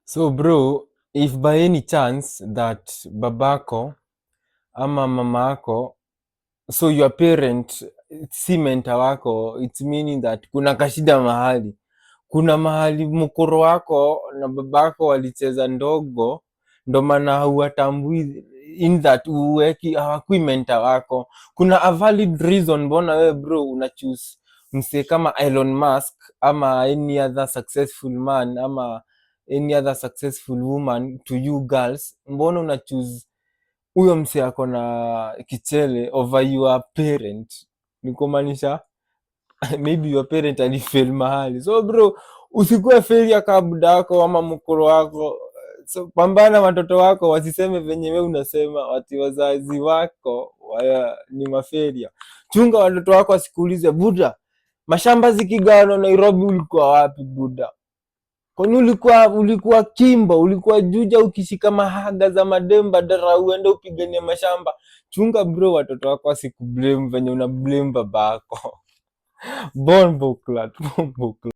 So bro, if by any chance that babako ama mamako, so your parent si mentor wako, it's meaning that kuna kashida mahali. Kuna mahali mkoro wako na babako walicheza ndogo, ndo maana huwatambui, in that hawakui mentor wako. Kuna a valid reason mbona wewe bro una choose msee kama Elon Musk ama any other successful man ama any other successful woman to you girls. Mbona una choose huyo msee ako na kichele over your parent? Ni kumaanisha maybe your parent alifail mahali. So bro, usikuwe failure kama buda wako ama mkoro wako. So pambana watoto wako wasiseme venye wewe unasema wati wazazi wako ni mafailure. Chunga watoto wako wasikuulize, buda, mashamba zikigawanwa Nairobi ulikuwa wapi buda? Kwani ulikuwa Kimbo, ulikuwa Juja ukishika mahaga za mademba dara uende upiganie mashamba? Chunga bro, watoto wako wasikublame venye una blame babako. Bon boklat, bon boklat.